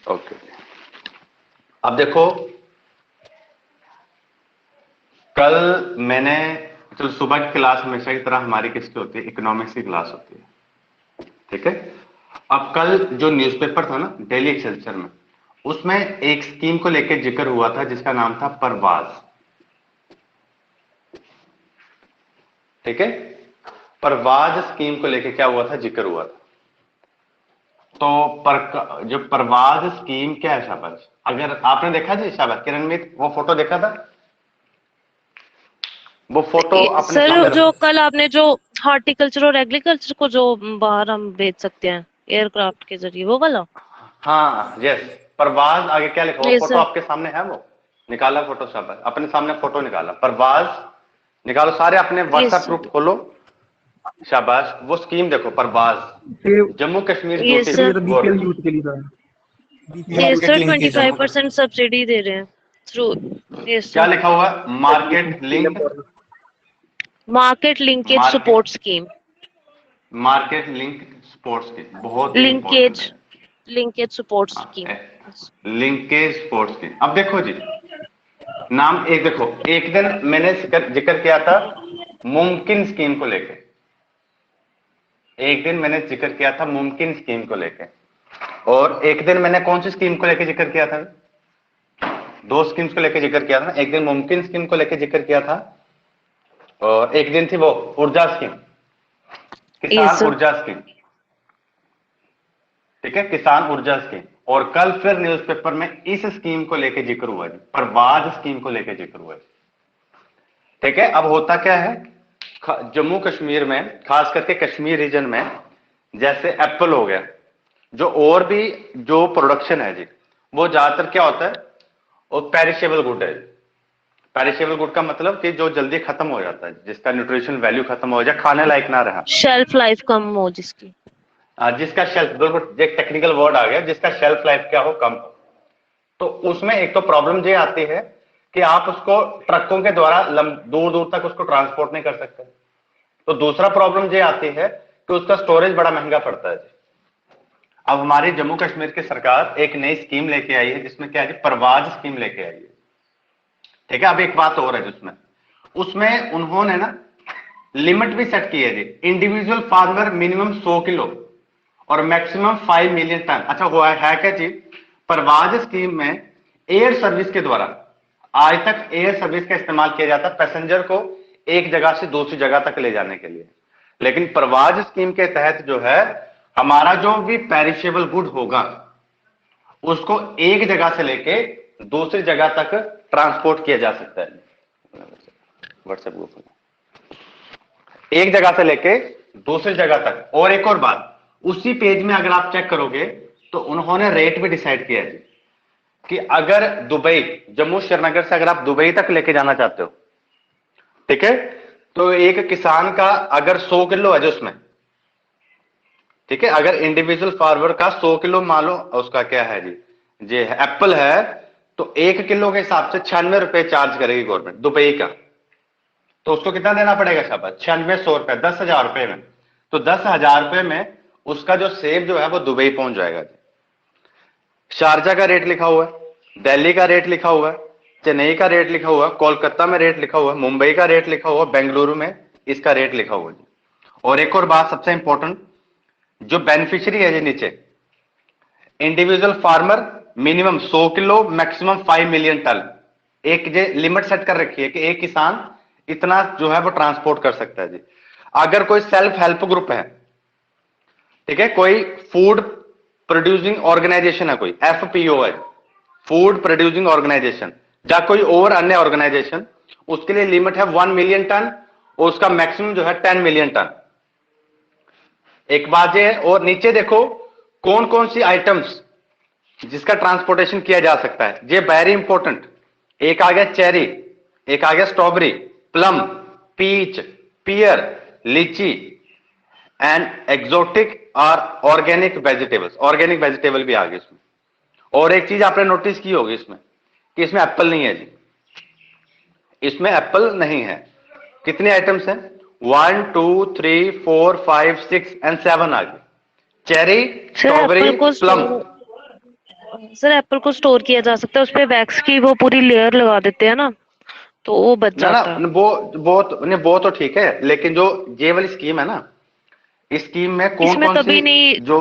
Okay, अब देखो, कल मैंने, तो सुबह की क्लास हमेशा की तरह हमारी किसकी होती है? इकोनॉमिक्स की क्लास होती है, ठीक है। अब कल जो न्यूज़पेपर था ना डेली एक्सेलसियर में, उसमें एक स्कीम को लेकर जिक्र हुआ था जिसका नाम था परवाज, ठीक है। परवाज स्कीम को लेकर क्या हुआ था? जिक्र हुआ था। तो जो परवाज स्कीम क्या है शाबाश? अगर आपने देखा जी, शाबाश किरणमीत, वो फोटो देखा था? वो फोटो अपने सामने सर, जो रखो। कल आपने जो हॉर्टिकल्चर और एग्रीकल्चर को जो बाहर हम भेज सकते हैं एयरक्राफ्ट के जरिए, वो वाला? हाँ यस, परवाज आगे क्या लिखा? वो यस फोटो सर। आपके सामने है, वो निकाला फोटो, शाबाश, अपने सामने फोटो निकाला, परवाज निकालो, सारे अपने यस व्हाट्सएप सर। ग्रुप खोलो, शाबाश, वो स्कीम देखो, Parwaz, Jammu Kashmir yes duty sir. ये बीपीएल गवर्नमेंट। यूथ के लिए था। यस मार्केट सर, लिंक की था। 25% सब्सिडी दे रहे हैं थ्रू। यस क्या सर। लिखा हुआ? Market link, market linkage market, support scheme. Market link sports की, बहुत ही इंपॉर्टेंट लिंकेज, है। लिंकेज सपोर्ट हाँ, स्कीम। लिंकेज स्पोर्ट्स की। अब देखो जी, नाम एक देखो, एक दिन मैंने जिक्र किया था मुमकिन स्कीम को लेके, एक दिन मैंने जिक्र किया था मुमकिन स्कीम को लेके, और एक दिन मैंने कौन सी स्कीम को लेके जिक्र किया था? दो स्कीम्स को लेके जिक्र किया था। एक दिन मुमकिन स्कीम को लेके जिक्र किया था, और एक दिन थी वो ऊर्जा स्कीम, यस किसान सर। ऊर्जा स्कीम, ठीक है, किसान ऊर्जा स्कीम। और कल फिर न्यूज़पेपर में इस स्कीम को लेके जिक्र हुआ जी, परवाज स्कीम को लेके जिक्र हुआ जी, ठीक है। अब होता क्या है, जम्मू कश्मीर में, खास करके कश्मीर रीजन में, जैसे एप्पल हो गया, जो और भी जो प्रोडक्शन है जी, वो ज्यादातर क्या होता है, वो पेरिशेबल गुड है। पेरिशेबल गुड का मतलब कि जो जल्दी खत्म हो जाता है, जिसका न्यूट्रिशन वैल्यू खत्म हो जाए, खाने लायक ना रहा, शेल्फ लाइफ कम हो जिसकी। जिसका शेल्फ, बिल्कुल एक टेक्निकल वर्ड आ गया, जिसका शेल्फ लाइफ क्या हो, कम हो। तो उसमें एक तो प्रॉब्लम ये आती है कि आप उसको ट्रकों के द्वारा दूर दूर तक उसको ट्रांसपोर्ट नहीं कर सकते। तो दूसरा प्रॉब्लम ये आती है कि उसका स्टोरेज बड़ा महंगा पड़ता है जी। अब हमारी जम्मू कश्मीर की सरकार एक नई स्कीम लेके आई है, जिसमें क्या है जी, परवाज स्कीम लेके आई है, ठीक है। अब एक बात और है जिसमें, उसमें उन्होंने ना लिमिट भी सेट की है जी, इंडिविजुअल फार्मर मिनिमम 100 किलो और मैक्सिमम 5 मिलियन टन। अच्छा हुआ है क्या जी, परवाज स्कीम में एयर सर्विस के द्वारा, आज तक एयर सर्विस का इस्तेमाल किया जाता है पैसेंजर को एक जगह से दूसरी जगह तक ले जाने के लिए, लेकिन परवाज स्कीम के तहत जो है, हमारा जो भी पेरिशेबल गुड होगा उसको एक जगह से लेके दूसरी जगह तक ट्रांसपोर्ट किया जा सकता है। व्हाट्सएप ग्रुप, एक जगह से लेके दूसरी जगह तक। और एक और बात, उसी पेज में अगर आप चेक करोगे तो उन्होंने रेट भी डिसाइड किया है कि अगर दुबई, जम्मू श्रीनगर से अगर आप दुबई तक लेके जाना चाहते हो, ठीक है, तो एक किसान का अगर 100 किलो है जो उसमें, ठीक है, अगर इंडिविजुअल फार्मर का 100 किलो मान लो, उसका क्या है जी, ये एप्पल है, तो 1 किलो के हिसाब से 96 रुपए चार्ज करेगी गवर्नमेंट दुबई का। तो उसको कितना देना पड़ेगा शाबाश? 9600 रुपए, 10,000 रुपए में। तो 10,000 रुपए में उसका जो सेब जो है वो दुबई पहुंच जाएगा। शारजा का रेट लिखा हुआ है, दिल्ली का रेट लिखा हुआ है, चेन्नई का रेट लिखा हुआ है, कोलकाता में रेट लिखा हुआ है, मुंबई का रेट लिखा हुआ है, बेंगलुरु में इसका रेट लिखा हुआ है। और एक और बात सबसे इंपॉर्टेंट, जो बेनिफिशियरी है जी नीचे, individual farmer minimum 100 kilo maximum 5 million ton, एक जे लिमिट सेट कर रखी है कि एक किसान इतना जो है वो ट्रांसपोर्ट कर सकता है जी। अगर कोई सेल्फ हेल्प ग्रुप है, ठीक है, कोई फूड प्रोड्यूसिंग ऑर्गेनाइजेशन है, कोई एफपीओ है, फूड प्रोड्यूसिंग ऑर्गेनाइजेशन, या कोई और अन्य ऑर्गेनाइजेशन, उसके लिए लिमिट है 1 मिलियन टन और उसका मैक्सिमम जो है 10 मिलियन टन। एक बात ये है, और नीचे देखो कौन कौन सी आइटम्स जिसका ट्रांसपोर्टेशन किया जा सकता है, ये वेरी इंपॉर्टेंट। एक आ गया चेरी, एक आ गया स्ट्रॉबेरी, प्लम, पीच, पियर, लीची एंड एक्सोटिक और ऑर्गेनिक वेजिटेबल्स, ऑर्गेनिक वेजिटेबल भी आ गए इसमें। और एक चीज आपने नोटिस की होगी इसमें, कि इसमें एप्पल नहीं है जी, इसमें एप्पल नहीं है। कितने आइटम्स हैं? 1 2 3 4 5 6 एंड 7 आ गए, चेरी, सर स्ट्रॉबेरी, एप्पल को प्लम, सर एप्पल को स्टोर किया जा सकता है, उस पे वैक्स की वो पूरी लेयर लगा देते हैं ना, तो वो बच ना ना, जाता है। वो तो ठीक है, लेकिन जो ये वाली स्कीम है ना, इस स्कीम में कौन इसमें कौन सी तभी नहीं। जो,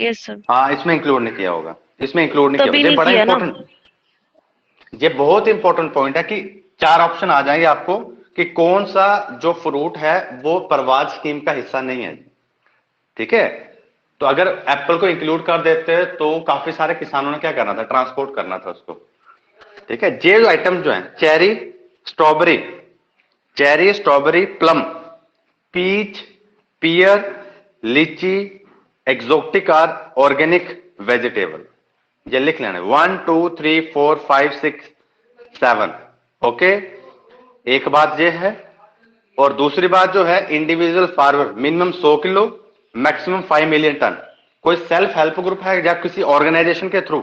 यस सर। हाँ इसमें इंक्लूड नहीं किया होगा, इसमें इंक्लूड नहीं किया तभी होगा, ये नहीं बड़ा किया ना। इंपॉर्टेंट, ये बहुत इंपॉर्टेंट पॉइंट है कि चार ऑप्शन आ जाएंगे आपको कि कौन सा जो फ्रूट है वो परवाज स्कीम का हिस्सा नहीं है। ठीक है, तो अगर एप्पल को इंक्लूड कर देते तो काफी सारे किसानों ने क्या करना था, ट्रांसपोर्ट करना था उसको। ठीक है, ये जो आइटम जो है, cherry, strawberry, cherry strawberry, plum, peach, pear, lychee, exotic are organic vegetable. ये लिख लेना, 1 2 3 4 5 6 7। ओके, एक बात ये है, और दूसरी बात जो है, individual farmer minimum 100 kilo, maximum 5 million ton. कोई सेल्फ हेल्प ग्रुप है या किसी ऑर्गेनाइजेशन के थ्रू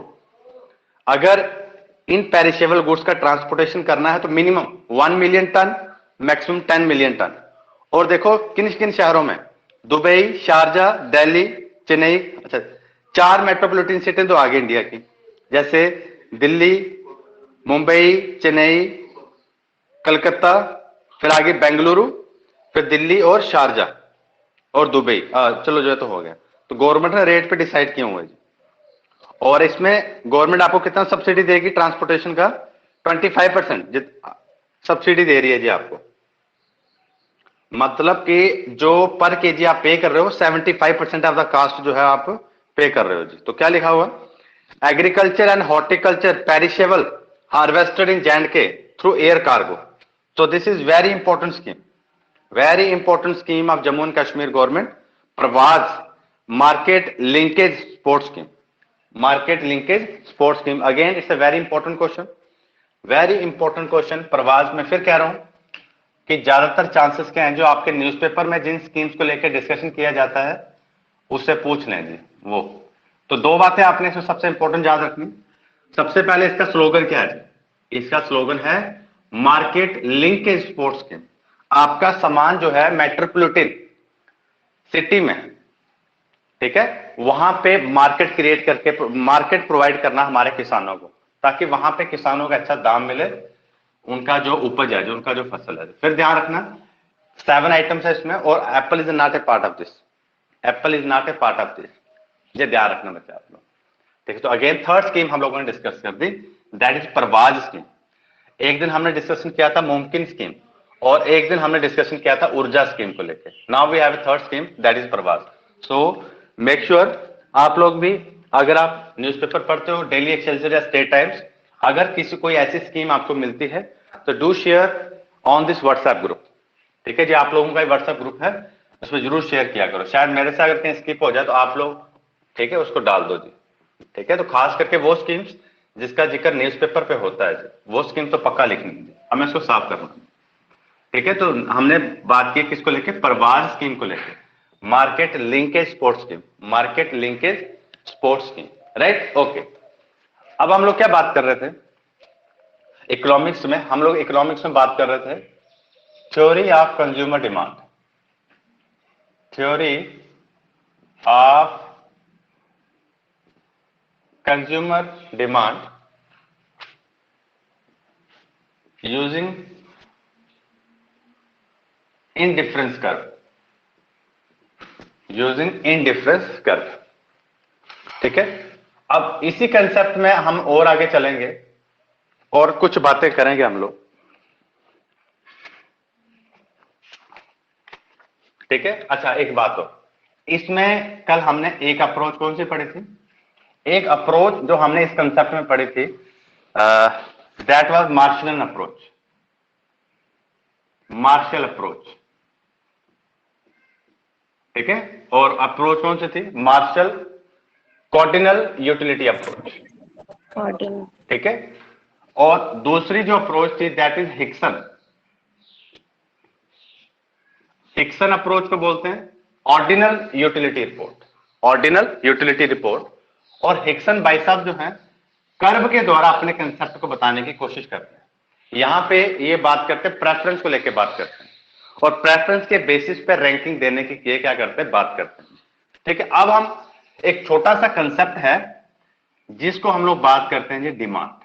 अगर इन पेरिशेबल गुड्स का ट्रांसपोर्टेशन करना है तो minimum 1 million ton, maximum 10 million ton. और देखो किन किन शहरों में, दुबई, शारजा, दिल्ली, चेन्नई, अच्छा, 4 मेट्रोपॉलिटन सिटी तो आगे इंडिया की, जैसे दिल्ली, मुंबई, चेन्नई, कलकत्ता, फिर आगे बेंगलुरु, फिर दिल्ली और शारजा और दुबई। चलो जो है तो हो गया। तो गवर्नमेंट ने रेट पे डिसाइड किए हुए हैं जी। और इसमें गवर्नमेंट आपको कितना सब्सिडी देगी ट्रांसपोर्टेशन का, 25% सब्सिडी दे रही है जी आपको। मतलब कि जो पर केजी आप पे कर रहे हो, 75% ऑफ द कास्ट जो है आप पे कर रहे हो जी। तो क्या लिखा हुआ, agriculture and horticulture perishable harvested in J and K through air cargo. So this is very important scheme, very important scheme of Jammu and Kashmir government, Pravaz market linkage support scheme, market linkage support scheme. Again it's a very important question, very important question। प्रवाज में फिर कह रहा हूं कि ज्यादातर chances क्या हैं, जो आपके न्यूज़पेपर में जिन स्कीम्स को लेकर डिस्कशन किया जाता है उससे पूछ लें जी वो। तो दो बातें आपने इसमें सबसे इंपॉर्टेंट याद रखनी। सबसे पहले इसका स्लोगन क्या है, इसका स्लोगन है मार्केट लिंकेज स्पोर्ट्स स्कीम। आपका सामान जो है मेट्रोपॉलिटन सिटी में, ठीक है, वहां पे मार्केट क्रिएट करके मार्केट प्रोवाइड करना हमारे किसानों को, ताकि वहां पे किसानों को अच्छा दाम मिले, उनका जो उपज है, जो उनका जो फसल है। फिर ध्यान रखना 7 आइटम्स है इसमें, और Apple is not a part of this, Apple is not a part of this, ये ध्यान रखना बच्चे आप लोग। ठीक है, तो अगेन थर्ड स्कीम हम लोगों ने डिस्कस कर दी, दैट इज परवाज स्कीम। एक दिन हमने डिस्कशन किया था मुमकिन स्कीम, और एक दिन हमने डिस्कशन किया था ऊर्जा स्कीम को लेकर। Now we have a third scheme, that is Pravas. So make sure आप लोग भी, अगर आप न्यूज़पेपर पढ़ते हो, डेली एक्सेलसियर या स्टेट टाइम्स, अगर किसी कोई ऐसी स्कीम आपको मिलती है तो do share on this WhatsApp group. ठीक है जी, आप लोगों का व्हाट्सएप ग्रुप है, उसमें जरूर शेयर किया करो। शायद मेरे से अगर कहीं स्किप हो जाए तो आप लोग, ठीक है, उसको डाल दो जी। ठीक है, तो खास करके वो स्कीम्स जिसका जिक्र न्यूज़पेपर पे होता है, वो स्कीम तो पक्का लिखनी है, हमें इसको साफ करना। ठीक है, तो हमने बात की किसको लेके, परवाज स्कीम को लेके, market linkage sports scheme, market linkage sports scheme, right. Okay, अब हम लोग क्या बात कर रहे थे, इकोनॉमिक्स में, हम लोग इकोनॉमिक्स में बात कर रहे थे theory of consumer demand, theory of consumer demand using indifference curve, using indifference curve। ठीक है, अब इसी कंसेप्ट में हम और आगे चलेंगे और कुछ बातें करेंगे हम लोग। ठीक है, अच्छा एक बात हो, इसमें कल हमने एक अप्रोच कौन सी पढ़ी थी, एक अप्रोच जो हमने इस कंसेप्ट में पढ़ी थी, that was Marshallian approach, Marshall approach. ठीक है, और अप्रोच कौन सी थी, मार्शल कॉर्डिनल यूटिलिटी अप्रोच। ठीक है, और दूसरी जो अप्रोच थी that is Hickson, Hickson approach को बोलते हैं ordinal utility report, ordinal utility report. और हिक्सन भाई साहब जो हैं कर्व के द्वारा अपने कंसेप्ट को बताने की कोशिश करते हैं। यहां पे ये बात करते हैं, प्रेफरेंस को लेकर बात करते हैं, और प्रेफरेंस के बेसिस पे रैंकिंग देने की क्या करते हैं, बात करते हैं। ठीक है, अब हम एक छोटा सा कंसेप्ट है जिसको हम लोग बात करते हैं जी डिमांड।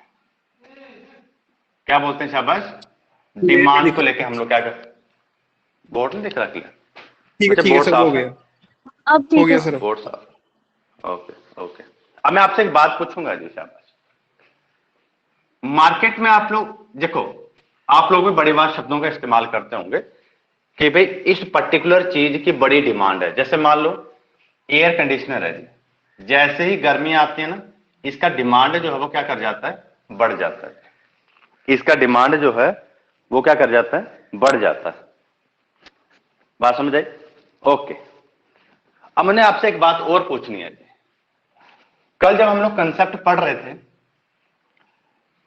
क्या बोलते हैं शाबाश? डिमांड को लेके हम लोग क्या करते हैं? बोर्ड नहीं दिख रहा क्लियर? ठीक अच्छा है बोर्ड सर, साफ हो है? गया अब हो ठीक गया है। सर। बोर्ड साफ। Okay okay. अब मैं आपसे एक बात पूछूंगा जी शाबाश। मार्केट में आप लोग देखो, आप लोग भी बड़ी बार शब्दों का इस्तेमाल करते होंगे कि भाई इस पर्टिकुलर चीज की बड़ी डिमांड है। जैसे मान लो एयर कंडीशनर है जी, जैसे ही गर्मी आती है ना, इसका डिमांड जो है वो क्या कर जाता है? बढ़ जाता है। इसका डिमांड जो है वो क्या कर जाता है? बढ़ जाता है। बात समझ आई? ओके। अब मैंने आपसे एक बात और पूछनी है। कल जब हम लोग कंसेप्ट पढ़ रहे थे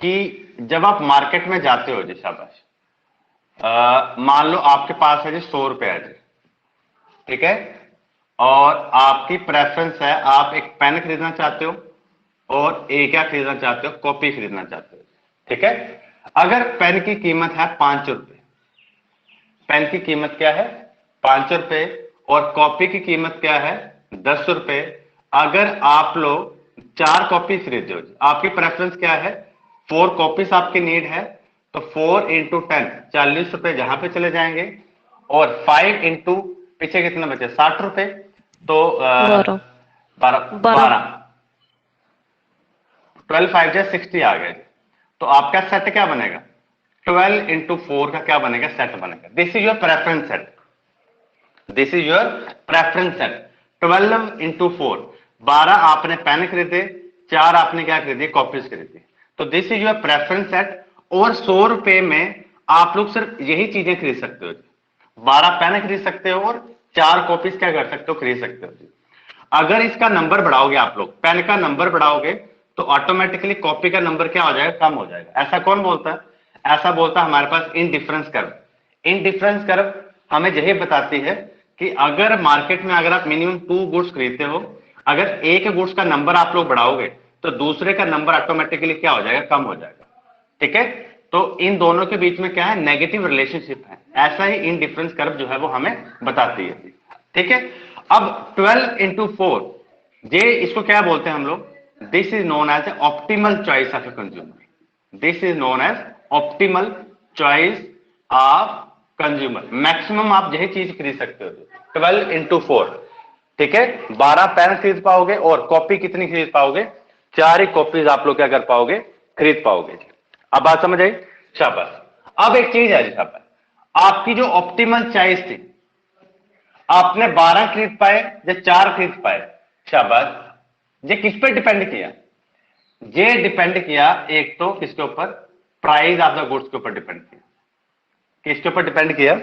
कि जब आप मार्केट में जाते हो जी शाबाश, मान लो आपके पास है जी 100 रुपए है जी, ठीक है, और आपकी प्रेफरेंस है, आप एक पेन खरीदना चाहते हो और एक क्या खरीदना चाहते हो? कॉपी खरीदना चाहते हो, ठीक है। अगर पेन की कीमत है 5 रुपए, पेन की कीमत क्या है? 5 रुपए, और कॉपी की कीमत क्या है? 10 रुपए। अगर आप लोग 4 कॉपी खरीदते हो, आपकी प्रेफरेंस क्या है? 4 कॉपीज आपकी नीड है, तो 4 इंटू 10 40 रुपए जहां पे चले जाएंगे, और 5 इंटू पीछे कितना बचे? 60 रुपए। तो 12 12 12 5 जा 60 आ गए। तो आपका सेट क्या बनेगा? 12 इंटू 4 का क्या बनेगा? सेट बनेगा। This is your preference set. This is your preference set. 12 into 4, 12 आपने पेन खरीदे, 4 आपने क्या खरीदी? कॉपीज खरीदी। तो this is your preference set. और 100 रुपए में आप लोग सिर्फ यही चीजें खरीद सकते हो, 12 पेन खरीद सकते हो और 4 कॉपीज क्या कर सकते हो? खरीद सकते हो। अगर इसका नंबर बढ़ाओगे, आप लोग पेन का नंबर बढ़ाओगे, तो ऑटोमेटिकली कॉपी का नंबर क्या हो जाएगा? कम हो जाएगा। ऐसा कौन बोलता है? ऐसा बोलता है हमारे पास इनडिफरेंस कर्व। इनडिफरेंस कर्व हमें यही बताती है कि अगर मार्केट में अगर आप मिनिमम 2 गुड्स खरीदते हो, अगर एक गुड्स का नंबर आप लोग बढ़ाओगे तो दूसरे का नंबर ऑटोमेटिकली क्या हो जाएगा? कम हो जाएगा, ठीक है। तो इन दोनों के बीच में क्या है? नेगेटिव रिलेशनशिप है। ऐसा ही इनडिफरेंस कर्व जो है वो हमें बताती है, ठीक है। अब 12 इंटू 4, ये इसको क्या बोलते हैं हम लोग? This is known as optimal choice of a consumer. This is known as optimal choice of consumer. Maximum आप यही चीज खरीद सकते हो 12 इंटू 4, ठीक है। 12 पेन खरीद पाओगे, और कॉपी कितनी खरीद पाओगे? 4 ही कॉपीज आप लोग क्या कर पाओगे? खरीद पाओगे। अब बात समझ आई? शाबाश। अब एक चीज है जी शाबाश, आपकी जो ऑप्टिमल चॉइस थी, आपने 12 खरीद पाए या 4 खरीद पाए? शाबाश। ये किस पे डिपेंड किया? ये डिपेंड किया एक तो किसके ऊपर? प्राइस ऑफ द गुड्स के ऊपर डिपेंड किया। किसके ऊपर डिपेंड किया?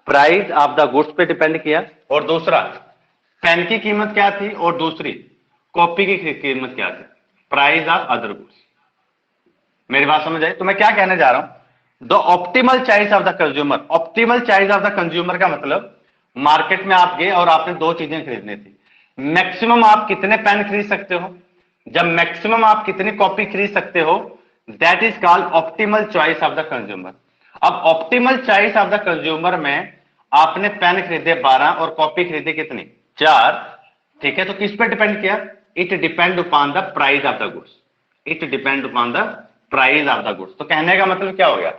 प्राइस ऑफ द गुड्स पे डिपेंड किया। और दूसरा, पेन की कीमत क्या थी, और दूसरी कॉपी की कीमत क्या थी? Price of other goods. मेरी बात समझ आई? तो मैं क्या कहने जा रहा हूं, the optimal choice of the consumer. Optimal choice of the consumer का मतलब, मार्केट में आप गए और आपने 2 चीजें खरीदनी थी। मैक्सिमम आप कितने पेन खरीद सकते हो? जब मैक्सिमम आप कितनी कॉपी खरीद सकते हो, that is called optimal choice of the consumer. अब optimal choice of the consumer में आपने पेन खरीदे 12 और कॉपी खरीदी कितनी? 4, ठीक है। तो किस पे डिपेंड किया? It depend upon the price of the goods. It depend upon the price of the goods. तो कहने का मतलब क्या हो गया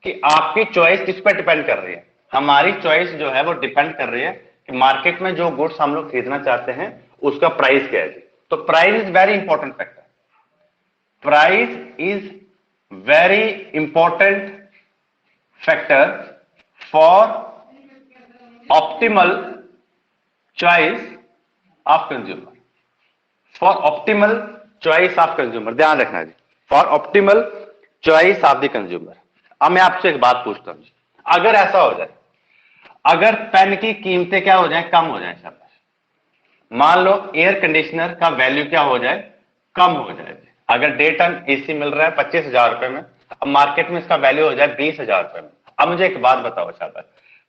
कि आपकी चॉइस किस पे डिपेंड कर रही है? हमारी चॉइस जो है वो डिपेंड कर रही है कि मार्केट में जो गुड्स हम लोग खरीदना चाहते हैं उसका प्राइस क्या है। तो price is very important factor. Price is very important factor for optimal choice of consumer. For optimal choice of consumer, ध्यान रखना जी, for optimal choice of the consumer. अब मैं आपसे एक बात पूछता हूं, अगर ऐसा हो जाए, अगर पेन की कीमतें क्या हो जाए? कम हो जाए। शाबाश। मान लो एयर कंडीशनर का वैल्यू क्या हो जाए? कम हो जाए। अगर डे टन एसी मिल रहा है 25,000 रुपए में, अब मार्केट में इसका वैल्यू हो जाए 20,000 रुपए में। अब मुझे एक बात बताओ शाबाश,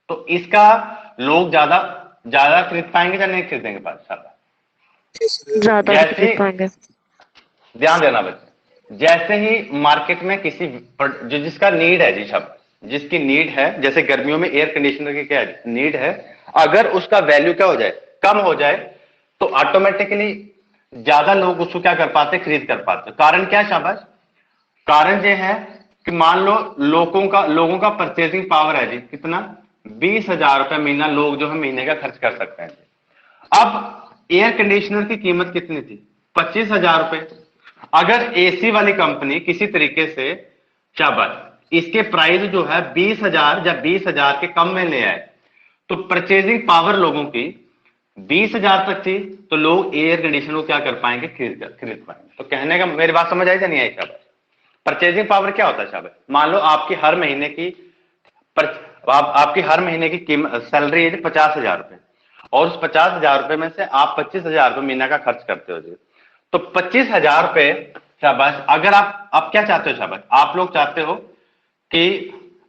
तो इसका लोग ज्यादा ज्यादा खरीद पाएंगे या नहीं खरीदेंगे? बात शाबाश। ज्यादा जैसे खरीद पाएंगे। ध्यान देना बच्चे, जैसे ही मार्केट में किसी जो जिसका नीड है जी शाबाश, जिसकी नीड है, जैसे गर्मियों में एयर कंडीशनर की क्या नीड है, अगर उसका वैल्यू क्या हो जाए? कम हो जाए, तो ऑटोमेटिकली ज्यादा लोग उसको क्या कर पाते, खरीद कर पाते। कारण क्या है शाबाश? कारण ये है कि मान लो लोगों का परचेसिंग पावर है जी कितना, 20,000 रुपए महीना लोग जो है महीने का खर्च कर सकते हैं। अब एयर कंडीशनर की कीमत कितनी थी, 25,000 रुपए। अगर एसी वाली कंपनी किसी तरीके से शाबाश इसके प्राइस जो है 20,000 या 20,000 के कम में ले आए, तो परचेजिंग पावर लोगों की 20,000 तक थी, तो लोग एयर कंडीशनर को क्या कर पाएंगे, खरीद पाएंगे। तो कहने का, मेरी बात समझ आई या नहीं आई शाबाश? परचेजिंग पावर क्या होता है शाबाश? मान लो आपकी हर महीने की आपकी हर महीने की कीमत सैलरी है 50,000 रुपए, और उस 50,000 रुपए में से आप 25,000 रुपए महीना का खर्च करते हो जी, तो 25,000 रुपए शाबाश। अगर आप क्या चाहते हो शाबाश, आप लोग चाहते हो कि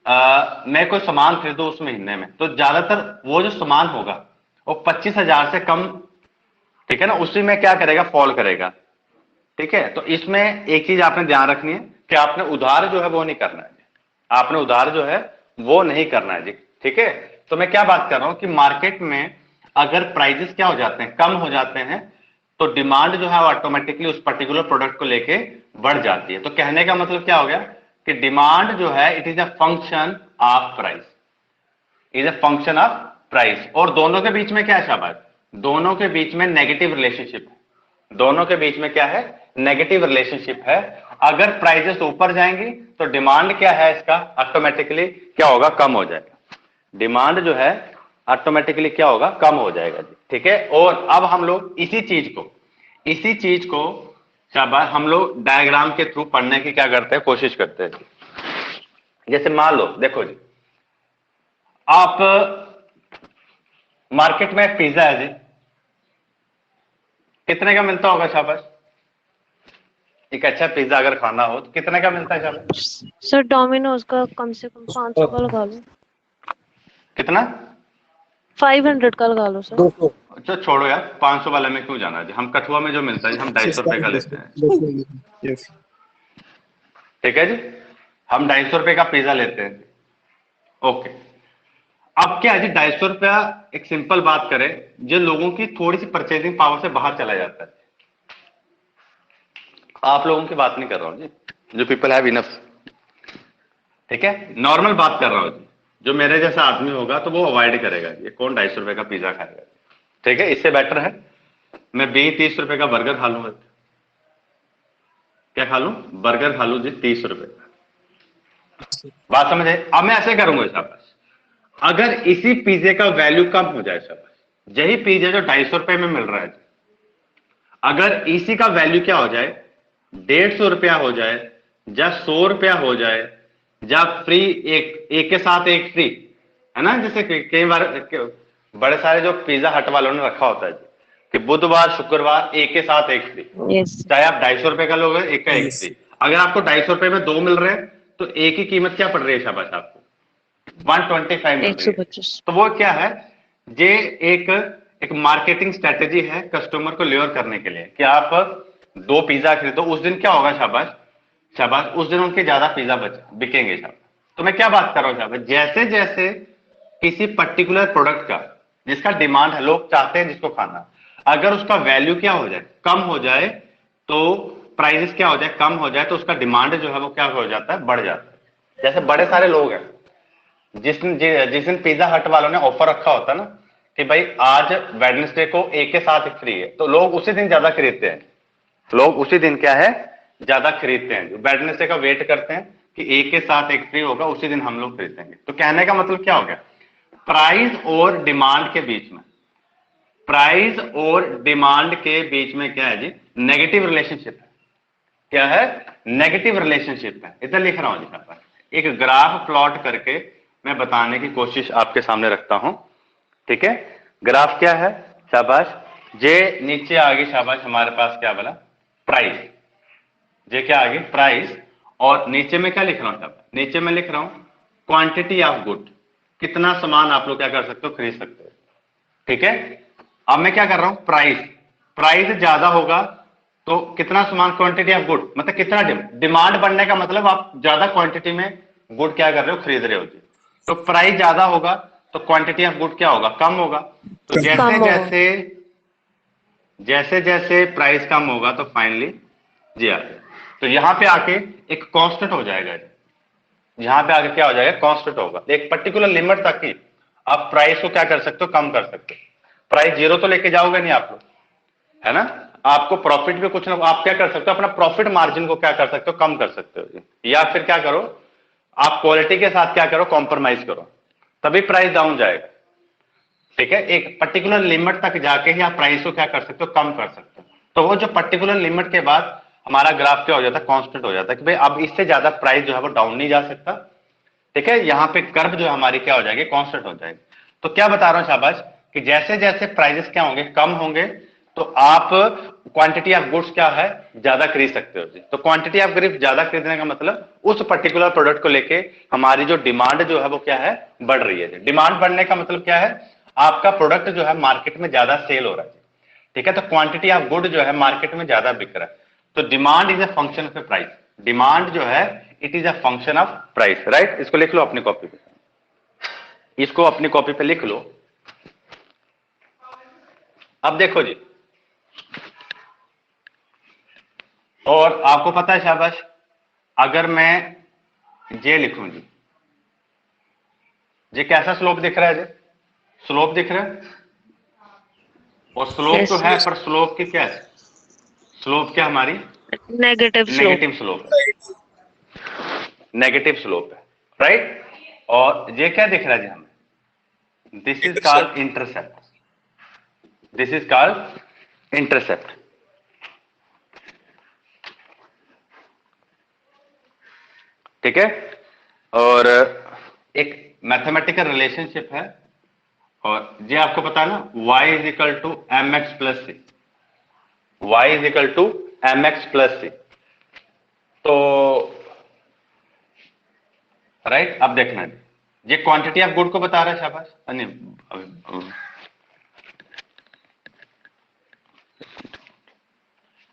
मैं कोई सामान खरीदूं उस महीने में, तो ज्यादातर वो जो सामान होगा वो 25,000 से कम, ठीक है ना, उसी में क्या करेगा, फॉल करेगा। ठीक है, तो इसमें एक चीज आपने ध्यान रखनी है कि आपने उधार जो है वो नहीं करना है, आपने उधार जो है वो नहीं करना है जी। ठीक है, तो मैं क्या बात कर रहा हूं कि मार्केट में अगर प्राइजेस क्या हो जाते हैं, कम हो जाते हैं, तो डिमांड जो है वो ऑटोमेटिकली उस पर्टिकुलर प्रोडक्ट को लेके बढ़ जाती है। तो कहने का मतलब क्या हो गया कि डिमांड जो है it is a function of price, is a function of price. और दोनों के बीच में क्या है शाबाश, दोनों के बीच में नेगेटिव रिलेशनशिप है, दोनों के बीच में क्या है, नेगेटिव रिलेशनशिप है। अगर प्राइजेस ऊपर जाएंगी तो डिमांड क्या है इसका, ऑटोमेटिकली क्या होगा, कम हो जाएगा। डिमांड जो है ऑटोमेटिकली क्या होगा, कम हो जाएगा जी। ठीक है, और अब हम लोग इसी चीज को शाबाश हम लोग डायग्राम के थ्रू पढ़ने की क्या करते हैं, कोशिश करते हैं। जैसे मान लो, देखो जी, आप मार्केट में पिज्जा है जी, कितने का मिलता होगा शाबाश? एक अच्छा पिज्जा अगर खाना हो तो कितने का मिलता है शाबाश? सर डोमिनोज का कम से कम 500 का लगा लो, कितना? 500 का लगा लो सर। 200। अच्छा छोड़ो यार, 500 वाले में क्यों जाना है जी, हम कठुआ में जो मिलता है हम 250 रुपए का लेते हैं। 200। यस। ठीक है जी, हम 250 रुपए का पिज्जा लेते हैं। ओके, अब क्या है जी, 250 रुपया, एक सिंपल बात करें, जो लोगों की थोड़ी सी परचेजिंग पावर से बाहर चला जाता है। आप लोगों की बात नहीं कर रहा हूं जी, जो पीपल हैव इनफ। ठीक है, नॉर्मल बात कर रहा हूं जी, जो मेरे जैसा आदमी होगा तो वो अवॉइड करेगा, ये कौन 250 रुपए का पिज्जा खाएगा। ठीक है, इससे बेटर है मैं 20-30 रुपए का बर्गर खा लूंगा। क्या खा लूं, बर्गर खा लूं जी 30 रुपए का। बात समझे? अब मैं ऐसे करूंगा शाबाश, अगर इसी पिज्जे का वैल्यू कम हो जाए शाबाश, यही पिज्जा जो 250 रुपए में मिल रहा है, अगर इसी का वैल्यू क्या हो जाए, 150 रुपया हो जाए, या 100 रुपया हो जाए, या फ्री, एक के साथ एक फ्री, है ना, जैसे कई बार बड़े सारे जो पिज्जा हट वालों ने रखा होता है कि बुधवार शुक्रवार एक के साथ एक फ्री, यस चाहे आप 250 रुपए का लोगे एक का एक फ्री। अगर आपको 250 रुपए में 2 मिल रहे हैं तो एक की कीमत क्या पड़ रही है शाबाश आपको, 125 मिल रही है। 125। तो वो क्या है, ये एक मार्केटिंग स्ट्रेटेजी है कस्टमर को ल्योर करने के लिए कि आप 2 पिज्जा खरीदो, उस दिन क्या होगा शाबाश, शाबाश उस दिन उनके ज्यादा पिज्जा बिकेंगे शाबाश। तो मैं क्या बात कर रहा हूं शाबाश, जैसे जैसे किसी पर्टिकुलर प्रोडक्ट का जिसका डिमांड है, लोग चाहते हैं जिसको खाना, अगर उसका वैल्यू क्या हो जाए, कम हो जाए, तो प्राइसेस क्या हो जाए, कम हो जाए, तो उसका डिमांड जो है वो क्या हो जाता है, बढ़ जाता है। जैसे बड़े सारे लोग हैं, जिस दिन पिज्जा हट वालों ने ऑफर रखा होता है ना कि भाई आज वेडनेसडे को एक के साथ एक फ्री है, तो लोग उसी दिन ज्यादा खरीदते हैं, लोग उसी दिन क्या है, ज्यादा खरीदते हैं, वेडनेसडे का वेट करते हैं कि एक के साथ एक फ्री होगा, उसी दिन हम लोग खरीदेंगे। तो कहने का मतलब क्या हो गया, प्राइस और डिमांड के बीच में, प्राइस और डिमांड के बीच में क्या है जी, नेगेटिव रिलेशनशिप है। क्या है, नेगेटिव रिलेशनशिप है। इधर लिख रहा हूं जी, यहाँ पर एक ग्राफ प्लॉट करके मैं बताने की कोशिश आपके सामने रखता हूं। ठीक है, ग्राफ क्या है शाबाश, जे नीचे आ गई शाबाश, हमारे पास क्या बोला, प्राइस, जे क्या आ गई, प्राइस, और नीचे में क्या लिख रहा हूं शाबाश, नीचे में लिख रहा हूं क्वांटिटी ऑफ गुड, कितना सामान आप लोग क्या कर सकते हो, खरीद सकते हो। ठीक है, अब मैं क्या कर रहा हूं, प्राइस, प्राइस ज्यादा होगा तो कितना सामान, क्वांटिटी ऑफ गुड, मतलब कितना डिमांड बढ़ने का मतलब आप ज्यादा क्वांटिटी में गुड क्या कर रहे हो, खरीद रहे हो जी। तो प्राइस ज्यादा होगा तो क्वांटिटी ऑफ गुड क्या होगा, कम होगा। तो कम जैसे होगा। जैसे जैसे जैसे प्राइस कम होगा तो फाइनली जी आ गया। तो यहां पे आके एक कांस्टेंट हो जाएगा, यहां पे आके क्या हो जाएगा, कांस्टेंट होगा। एक पर्टिकुलर लिमिट तक ही आप प्राइस को क्या कर सकते हो, कम कर सकते हो। प्राइस जीरो तो लेके जाओगे नहीं आप लोग, है ना। आपको प्रॉफिट भी कुछ ना, आप क्या कर सकते हो, अपना प्रॉफिट मार्जिन को क्या कर सकते हो, कम कर सकते हो। या फिर क्या करो, आप क्वालिटी के साथ क्या करो, कॉम्प्रोमाइज करो, तभी प्राइस डाउन जाएगा। ठीक है, एक पर्टिकुलर लिमिट तक जाके ही आप प्राइस को क्या कर सकते हो, कम कर सकते हो। तो वो जो पर्टिकुलर लिमिट के बाद हमारा ग्राफ क्या हो जाता है, कांस्टेंट हो जाता है कि भाई अब इससे ज्यादा प्राइस जो है वो डाउन नहीं जा सकता। ठीक है, यहां पे कर्व जो है हमारी क्या हो जाएगी, कांस्टेंट हो जाएगी। तो क्या बता रहा हूं शाबाश, कि जैसे जैसे प्राइसेस क्या होंगे, कम होंगे, तो आप क्वांटिटी ऑफ गुड्स क्या है, ज्यादा खरीद सकते हो जी। तो क्वांटिटी ऑफ गुड्स ज्यादा खरीदने का मतलब उस पर्टिकुलर प्रोडक्ट को लेके हमारी जो डिमांड जो है वो क्या है, बढ़ रही है। डिमांड बढ़ने का मतलब क्या है, आपका प्रोडक्ट जो है मार्केट में ज्यादा सेल हो रहा है। ठीक है, तो क्वांटिटी ऑफ गुड जो है मार्केट में ज्यादा बिक रहा है। तो demand is a function of price. Demand जो है it is a function of price, right. इसको लिख लो अपनी कॉपी पे, इसको अपनी कॉपी पे लिख लो। अब देखो जी, और आपको पता है शाबाश, अगर मैं ये लिखूं जी, ये कैसा स्लोप दिख रहा है जी, स्लोप दिख रहा है, और स्लोप तो यस, है, पर स्लोप की क्या है, स्लोप क्या हमारी नेगेटिव स्लोप। नेगेटिव स्लोप है, नेगेटिव स्लोप है, राइट। और ये क्या दिख रहा है जी हमें, this is called intercept, this is called intercept. ठीक है, और एक मैथमेटिकल रिलेशनशिप है, और ये आपको पता है ना, y is equal to M X plus C, Y is equal to M X plus C. तो राइट, अब देखना जी, ये क्वांटिटी ऑफ गुड को बता रहा है शाबाश।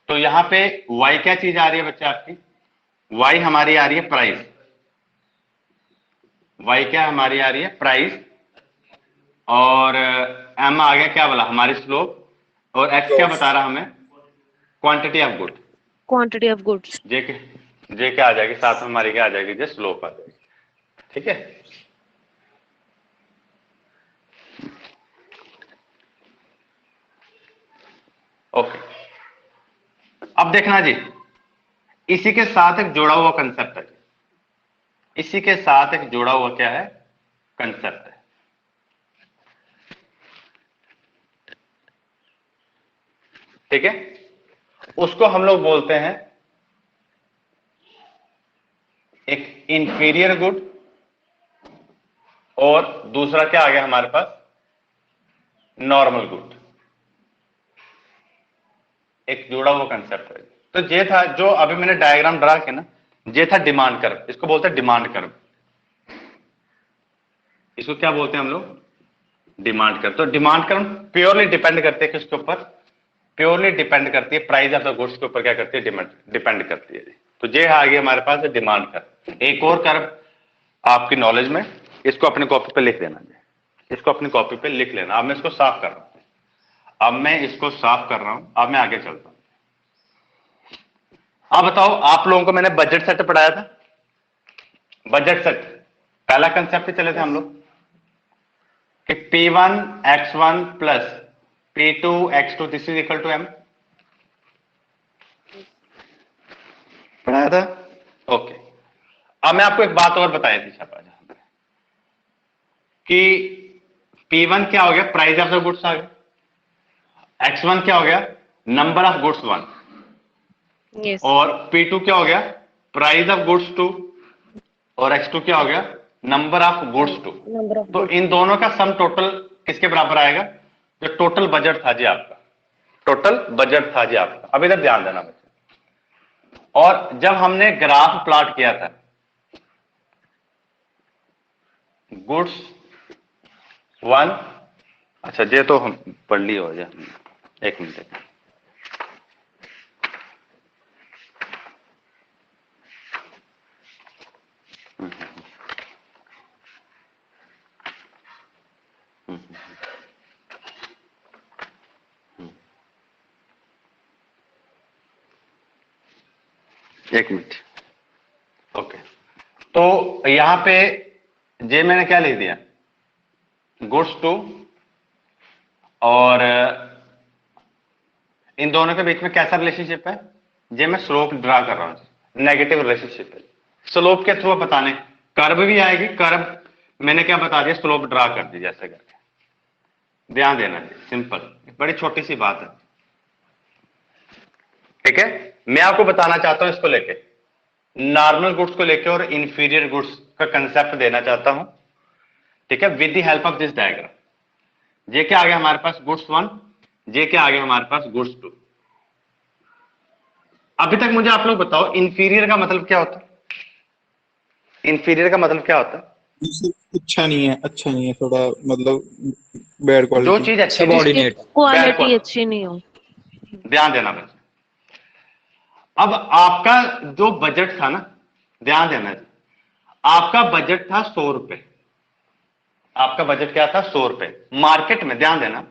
तो यहां पे y क्या चीज आ रही है बच्चे आपकी, y हमारी आ रही है प्राइस, y क्या हमारी आ रही है, प्राइस। और m आ गया क्या बोला, हमारी स्लोप। और x क्या बता रहा हमें, quantity of good. Quantity of goods. J के, जे क्या आ जाएगी साथ में हमारी, क्या आ जाएगी, जे स्लोप आ जाएगी। ठीक है, ओके। अब देखना जी, इसी के साथ एक जुड़ा हुआ कंसेप्ट है, इसी के साथ एक जुड़ा हुआ क्या है, कंसेप्ट है। ठीक है, उसको हम लोग बोलते हैं एक इंफीरियर गुड, और दूसरा क्या आ गया हमारे पास, नॉर्मल गुड। एक जुड़ा हुआ कंसेप्ट है। तो ये था जो अभी मैंने डायग्राम ड्रा किया ना, ये था डिमांड कर्व, इसको बोलते हैं डिमांड कर्व। इसको क्या बोलते हैं हम लोग, डिमांड कर्व। तो डिमांड कर्व प्योरली डिपेंड करते हैं किसके ऊपर, प्योरली डिपेंड करती है प्राइस ऑफ द गुड्स के ऊपर, क्या करती है, डिपेंड करती है। तो ये आ गया हमारे पास डिमांड कर्व। एक और कर्व आपकी नॉलेज में, इसको अपनी कॉपी पे लिख देना, इसको अपनी कॉपी पे लिख लेना। अब मैं इसको साफ कर रहा हूं, अब मैं इसको साफ कर रहा हूं, अब मैं आगे चलता हूं। अब बताओ, आप लोगों को मैंने बजट सेट पढ़ाया था, बजट सेट पहला कंसेप्ट चले थे हम लोग, कि P1 X1 plus P2 X2 this is equal to M, पढ़ाया था। ओके, अब मैं आपको एक बात और बताई थी छापा, कि P1 क्या हो गया, प्राइस ऑफ द गुड्स आ गया, X1 क्या हो गया, नंबर ऑफ गुड्स 1, यस, और P2 क्या हो गया, प्राइस ऑफ गुड्स 2, और X2 क्या हो गया, number of goods 2। Number of तो गुड्स। इन दोनों का सम टोटल किसके बराबर आएगा, जो टोटल बजट था जी आपका, टोटल बजट था जी आपका। अब इधर ध्यान देना बच्चे, और जब हमने ग्राफ प्लॉट किया था, गुड्स 1, अच्छा ये तो हम पढ़ लिया हो जाए, एक मिनट, एक मिनट। ओके, तो यहां पे जे मैंने क्या लिख दिया, गुड्स टू, और इन दोनों के बीच में कैसा रिलेशनशिप है, जे मैं स्लोप ड्रा कर रहा हूं, नेगेटिव रिलेशनशिप है। स्लोप के थ्रू बताने, कर्व भी आएगी, कर्व मैंने क्या बता दिया, स्लोप ड्रा कर दी जैसे करके, ध्यान देना जी, सिंपल, बड़ी छोटी सी बात है, ठीक है। मैं आपको बताना चाहता हूं इसको लेके, नॉर्मल गुड्स को लेके और इंफीरियर गुड्स का कंसेप्ट देना चाहता हूं, ठीक है, with the help of this diagram. J के आगे हमारे पास गुड्स 1, जे के आगे हमारे पास गुड्स 2। अभी तक मुझे आप लोग बताओ, इंफीरियर का मतलब क्या होता है, इंफीरियर का मतलब क्या होता ये अच्छा नहीं है, अच्छा नहीं है, थोड़ा मतलब बैड है, जो क्वालिटी। चीज अच्छी थी, सबऑर्डिनेट। बैड क्वालिटी क्वालिटी, अच्छी नहीं हो। ध्यान देना बस। अब आपका जो बजट था ना, ध्यान देना जी, आपका बजट था 100 रुपए, आपका बजट क्या था, 100 रुपए। मार्केट में, ध्यान देना,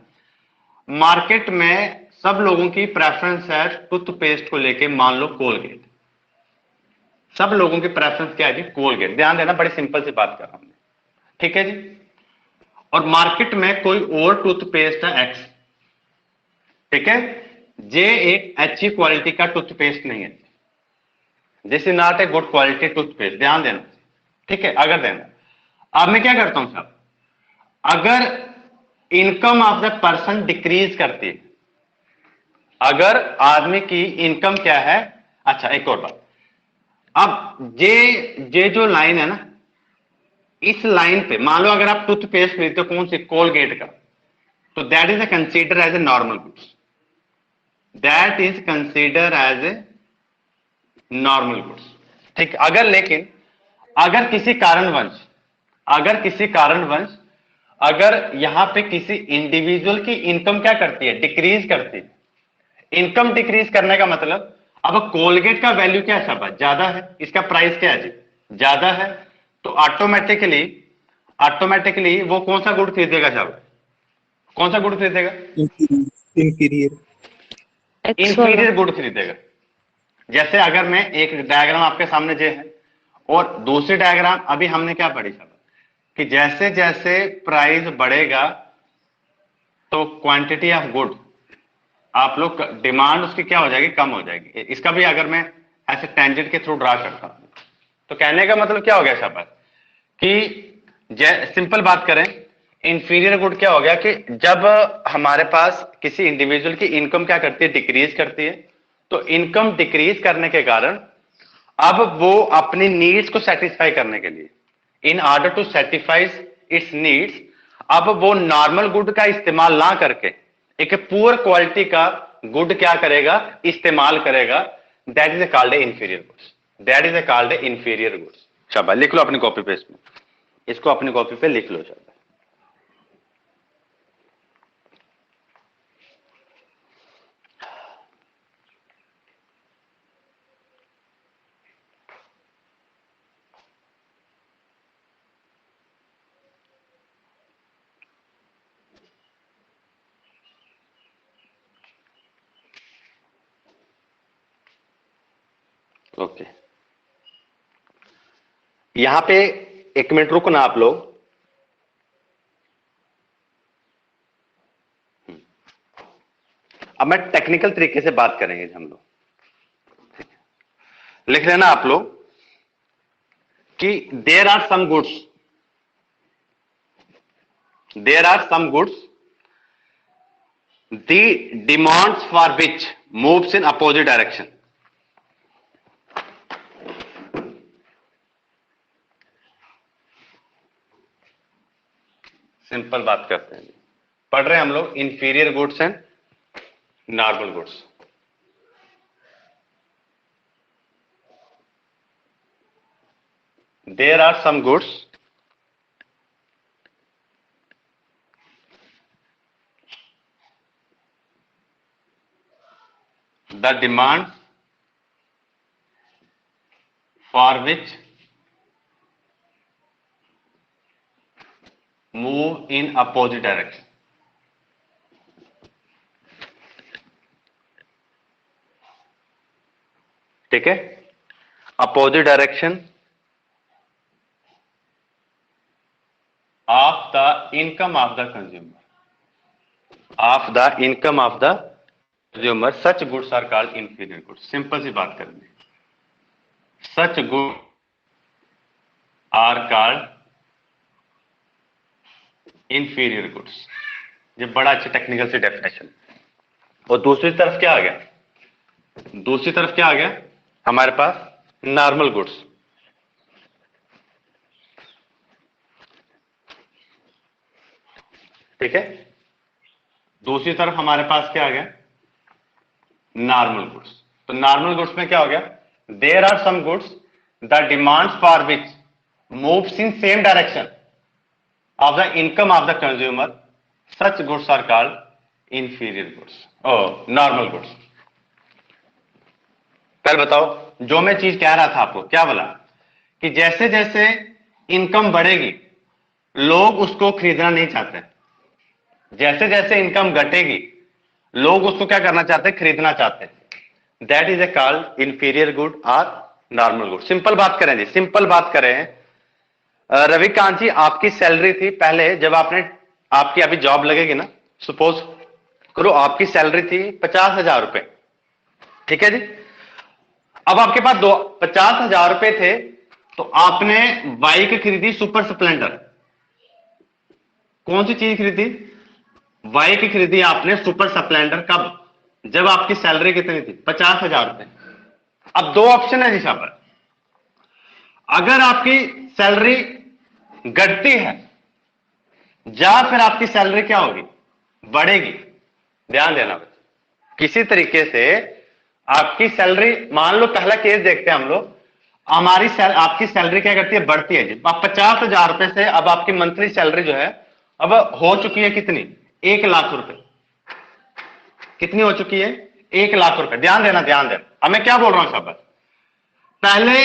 मार्केट में सब लोगों की प्रेफरेंस है टूथपेस्ट को लेके, मान लो कोलगेट, सब लोगों की प्रेफरेंस क्या है जी, कोलगेट, ध्यान देना, बड़ी सिंपल सी बात कर रहा हूं, ठीक है जी। और मार्केट में कोई और टूथपेस्ट है एक्स, ठीक है, जे एक अच्छी क्वालिटी का टूथपेस्ट नहीं है, this is not a good quality toothpaste, ध्यान देना, ठीक है। अगर देना, अब मैं क्या करता हूं साहब, अगर income of the person decrease करती है, अगर आदमी की इनकम क्या है, अच्छा एक और बात, अब जे जो लाइन है ना, इस लाइन पे मान लो अगर आप टूथपेस्ट खरीदते हो, कौन सी, कोलगेट का, तो that is consider as a normal goods, that is consider as a normal goods, ठीक। अगर लेकिन अगर किसी कारणवश, अगर किसी कारणवश अगर यहां पे किसी इंडिविजुअल की इनकम क्या करती है, डिक्रीज करती है, इनकम डिक्रीज करने का मतलब, अब कोलगेट का वैल्यू क्या है साहब, ज्यादा है, इसका प्राइस क्या है जी, ज्यादा है, तो ऑटोमेटिकली, ऑटोमेटिकली वो कौन सा गुड खरीदेगा साहब, कौन सा गुड खरीदेगा, इंफीरियर। एक्स वाला। इंफीरियर गुड खरीदेगा। जैसे अगर मैं एक डायग्राम आपके सामने जे है, और दूसरी डायग्राम अभी हमने क्या पढ़ी साहब, कि जैसे जैसे प्राइस बढ़ेगा तो क्वांटिटी ऑफ गुड, आप लोग डिमांड उसकी क्या हो जाएगी, कम हो जाएगी। इसका भी अगर मैं ऐसे टेंजेंट के थ्रू ड्रा करता हूं, तो कहने का मतलब क्या हो गया शाबाश, कि सिंपल बात करें, इंफीरियर गुड क्या हो गया, कि जब हमारे पास किसी इंडिविजुअल की इनकम क्या करती है, डिक्रीज करती है, तो इनकम डिक्रीज करने के कारण अब वो अपनी नीड्स को सेटिस्फाई करने के लिए, in order to satisfy its needs, अब वो नॉर्मल गुड का इस्तेमाल ना करके एक पुअर क्वालिटी का गुड क्या करेगा, इस्तेमाल करेगा, that is a called a inferior goods, that is a called a inferior goods. शाबाश, लिख लो अपनी कॉपी पे, इसमें इसको अपनी कॉपी पे लिख लो शाबाश। ओके, यहां पे एक मिनट रुको ना आप लोग, अब मैं टेक्निकल तरीके से बात करेंगे हम लोग, लिख लेना आप लोग कि there are some goods, there are some goods, the demands for which moves in opposite direction. Simple बात करते हैं, पढ़ रहे हैं हम लोग inferior goods and normal goods. There are some goods the demand for which move in opposite direction, ठीक है। Opposite direction of the income of the consumer, of the income of the consumer, such goods are called inferior goods. Simple सी बात करेंगे, such good are called inferior goods. ये बड़ा अच्छा technical से definition. और दूसरी तरफ क्या आ गया, दूसरी तरफ क्या आ गया हमारे पास, नॉर्मल गुड्स। ठीक है, दूसरी तरफ हमारे पास क्या आ गया, नॉर्मल गुड्स। तो नॉर्मल गुड्स में क्या हो गया, there are some goods the demands for which moves in same direction of the income of the consumer, such goods are called inferior goods और नॉर्मल गुड्स। पहले बताओ, जो मैं चीज कह रहा था आपको, क्या बोला कि जैसे जैसे इनकम बढ़ेगी लोग उसको खरीदना नहीं चाहते, जैसे जैसे इनकम घटेगी लोग उसको क्या करना चाहते हैं, खरीदना चाहते हैं। That is a called inferior good और नॉर्मल गुड। सिंपल बात करें जी, सिंपल बात करें, रविकांत जी आपकी सैलरी थी पहले, जब आपने, आपकी अभी जॉब लगेगी ना, सपोज करो आपकी सैलरी थी 50,000 रुपए, ठीक है जी। अब आपके पास 50,000 रुपए थे, तो आपने बाइक खरीदी सुपर स्प्लेंडर। कौन सी चीज खरीदी, बाइक खरीदी आपने सुपर स्प्लेंडर। कब, जब आपकी सैलरी कितनी थी, 50,000 रुपए। अब दो ऑप्शन है जी शाबाश, अगर आपकी सैलरी घटती है या फिर आपकी सैलरी क्या होगी, बढ़ेगी। ध्यान देना बच्चे, किसी तरीके से आपकी सैलरी, मान लो पहला केस देखते हैं हम लोग, आपकी सैलरी क्या करती है, बढ़ती है जी। अब 50,000 रुपए से अब आपकी मंथली सैलरी जो है अब हो चुकी है कितनी, 1 लाख रुपए। कितनी हो चुकी है, 1 लाख रुपए। ध्यान देना, ध्यान देना, अब मैं क्या बोल रहा हूं शाबाश। पहले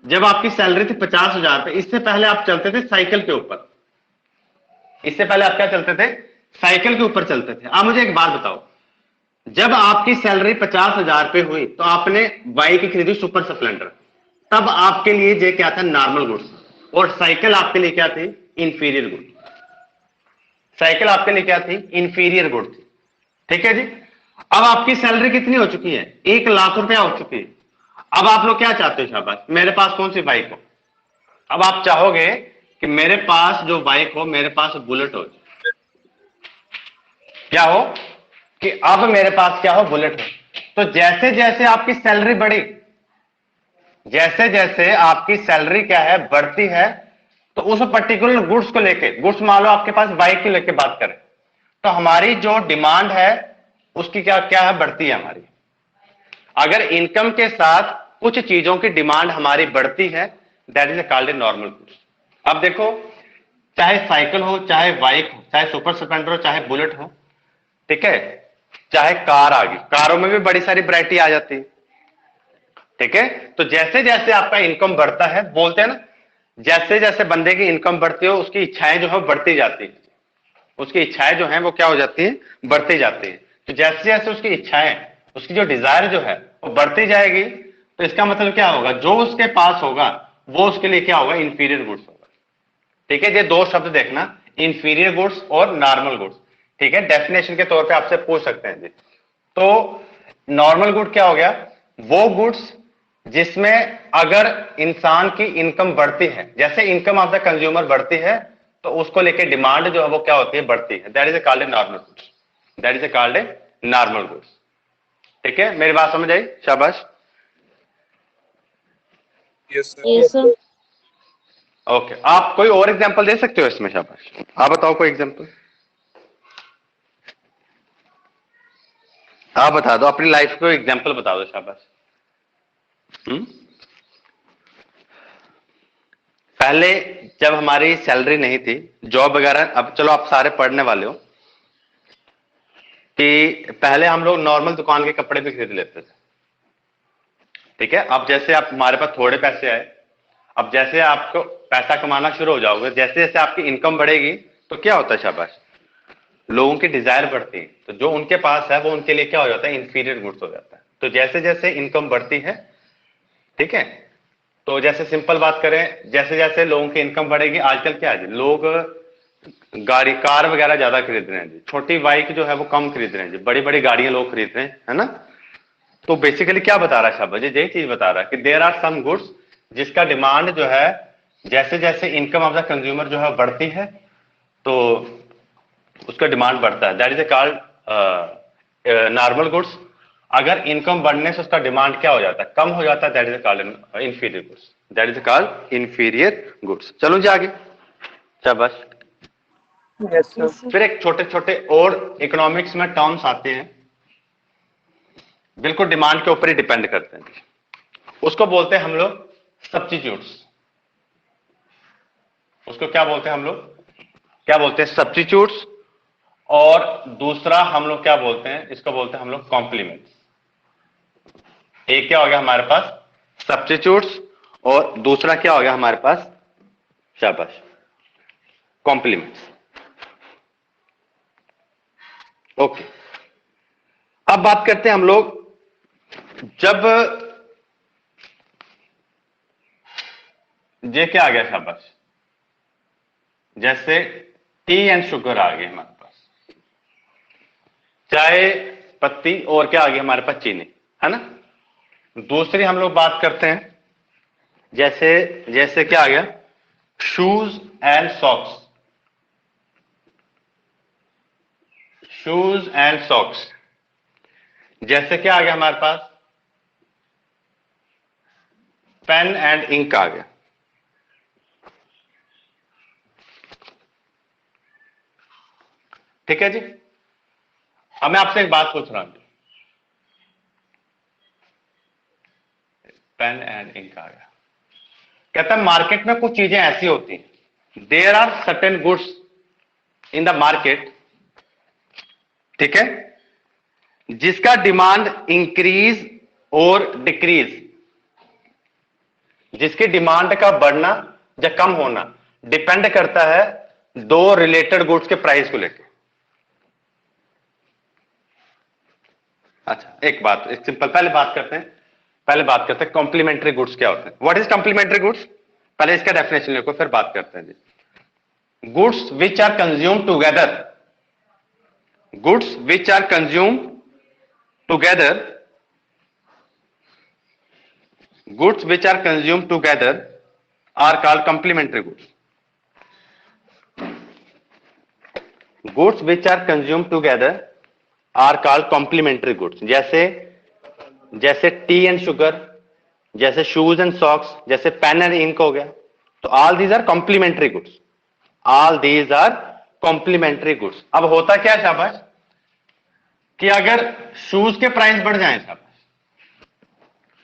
जब आपकी सैलरी थी 50,000 रुपए, इससे पहले आप चलते थे साइकिल के ऊपर, इससे पहले आप क्या चलते थे, साइकिल के ऊपर चलते थे। आप मुझे एक बात बताओ, जब आपकी सैलरी 50,000 रुपए हुई तो आपने बाइक खरीदी सुपर स्प्लेंडर, तब आपके लिए ये क्या था, नॉर्मल गुड्स, और साइकिल आपके लिए क्या थी, इंफीरियर गुड। साइकिल आपके लिए क्या थी, इंफीरियर गुड थी। ठीक है जी। अब आपकी सैलरी कितनी हो चुकी है, 1 लाख रुपया हो चुकी है। अब आप लोग क्या चाहते हो शाबाश, मेरे पास कौन सी बाइक हो। अब आप चाहोगे कि मेरे पास जो बाइक हो, मेरे पास बुलेट हो। क्या हो कि अब मेरे पास क्या हो, बुलेट हो। तो जैसे जैसे आपकी सैलरी बढ़ी, जैसे जैसे आपकी सैलरी क्या है, बढ़ती है, तो उस पर्टिकुलर गुड्स को लेके, गुड्स मान लो आपके पास बाइक को लेके बात करें, तो हमारी जो डिमांड है उसकी क्या क्या है, बढ़ती है हमारी। अगर इनकम के साथ कुछ चीजों की डिमांड हमारी बढ़ती है, that is called A normal goods. अब देखो, चाहे साइकिल हो, चाहे बाइक हो, चाहे सुपर स्प्लेंडर हो, चाहे बुलेट हो, ठीक है, चाहे कार आ गई, कारों में भी बड़ी सारी वैरायटी आ जाती है। ठीक है, तो जैसे जैसे आपका इनकम बढ़ता है, बोलते हैं ना, जैसे जैसे बंदे की इनकम बढ़ती है उसकी इच्छाएं जो है बढ़ती जाती है, उसकी इच्छाएं जो है वो क्या हो जाती है, बढ़ती जाती है। तो जैसे जैसे उसकी इच्छाएं, उसकी जो डिजायर जो है वो बढ़ती जाएगी, तो इसका मतलब क्या होगा, जो उसके पास होगा वो उसके लिए क्या होगा, इंफीरियर गुड्स होगा। ठीक है, ये दो शब्द देखना, इंफीरियर गुड्स और नॉर्मल गुड्स। ठीक है, डेफिनेशन के तौर पे आपसे पूछ सकते हैं जी। तो नॉर्मल गुड क्या हो गया, वो गुड्स जिसमें अगर इंसान की इनकम बढ़ती है, जैसे इनकम ऑफ द कंज्यूमर बढ़ती है, तो उसको लेके डिमांड जो है वो क्या होती है, बढ़ती है। That is a called a normal goods, that is a called a normal goods. ठीक है, मेरी बात समझ आई, शाबाश। Yes yes sir. ओके, आप कोई और एग्जांपल दे सकते हो इसमें, शाबाश। आप बताओ कोई एग्जांपल, आप बता दो अपनी लाइफ को एग्जांपल बता दो, शाबाश। पहले जब हमारी सैलरी नहीं थी, जॉब वगैरह, अब चलो आप सारे पढ़ने वाले हो, कि पहले हम लोग नॉर्मल दुकान के कपड़े भी खरीद लेते थे। ठीक है, अब जैसे आप, हमारे पास थोड़े पैसे आए, अब जैसे आपको पैसा कमाना शुरू हो जाओगे, जैसे जैसे आपकी इनकम बढ़ेगी, तो क्या होता है शाबाश, लोगों की डिजायर बढ़ती है, तो जो उनके पास है वो उनके लिए क्या हो जाता है, इंफीरियर गुड्स हो जाता है। तो जैसे जैसे इनकम बढ़ती है, ठीक है, तो जैसे सिंपल बात करें, जैसे जैसे लोगों की इनकम बढ़ेगी, आजकल क्या है जी, लोग गाड़ी कार वगैरह ज्यादा खरीद रहे हैं जी, छोटी बाइक जो है वो कम खरीद रहे हैं जी, बड़ी बड़ी गाड़ियां लोग खरीद रहे हैं, है ना। तो बेसिकली क्या बता रहा है शाबाश जी, यही चीज बता रहा है कि देयर आर सम गुड्स जिसका डिमांड जो है जैसे जैसे इनकम ऑफ द कंज्यूमर जो है बढ़ती है तो उसका डिमांड बढ़ता है, that is called normal goods. अगर इनकम बढ़ने से उसका डिमांड क्या हो जाता है, कम हो जाता है, that is called inferior goods, that is called inferior goods. चलो जी आगे, शाबाश। Yes sir. फिर एक छोटे छोटे और इकोनॉमिक्स में टर्म्स आते हैं, बिल्कुल डिमांड के ऊपर ही डिपेंड करते हैं, उसको बोलते हैं हम लोग सब्स्टिट्यूट्स। उसको क्या बोलते हैं हम लोग, क्या बोलते हैं, सब्स्टिट्यूट्स। और दूसरा हम लोग क्या बोलते हैं, इसको बोलते हैं हम लोग कॉम्प्लीमेंट्स। एक क्या हो गया हमारे पास सब्स्टिट्यूट्स और दूसरा क्या हो गया हमारे पास, शाबाश, कॉम्प्लीमेंट्स। ओके, अब बात करते हैं हम लोग, जब ये क्या आ गया शाबाश, जैसे टी एंड शुगर आ गए हमारे पास, चाय पत्ती, और क्या आ गया हमारे पास, चीनी, है ना। दूसरी हम लोग बात करते हैं, जैसे जैसे क्या आ गया, shoes and socks, shoes and socks. जैसे क्या आ गया हमारे पास, पेन एंड इंक आ गया। ठीक है जी। अब मैं आपसे एक बात पूछ रहा हूं, पेन एंड इंक आ गया, कहता है मार्केट में कुछ चीजें ऐसी होती हैं, there are certain goods in the market, ठीक है, जिसका डिमांड इंक्रीज और डिक्रीज, जिसकी डिमांड का बढ़ना या कम होना डिपेंड करता है दो रिलेटेड गुड्स के प्राइस को लेकर। अच्छा, एक बात, एक सिंपल, पहले बात करते हैं कॉम्प्लीमेंट्री गुड्स क्या होते हैं। व्हाट इज कॉम्प्लीमेंट्री गुड्स, पहले इसका डेफिनेशन लिखो फिर बात करते हैं जी। Goods which are consume together, goods which are consume together, goods which are consumed together are called complementary goods. Goods which are consumed together are called complementary goods. जैसे tea and sugar, जैसे shoes and socks, जैसे pen and ink हो गया, तो all these are complementary goods, all these are complementary goods. अब होता क्या है शाबाश, कि अगर शूज के प्राइस बढ़ जाएं शाबाश,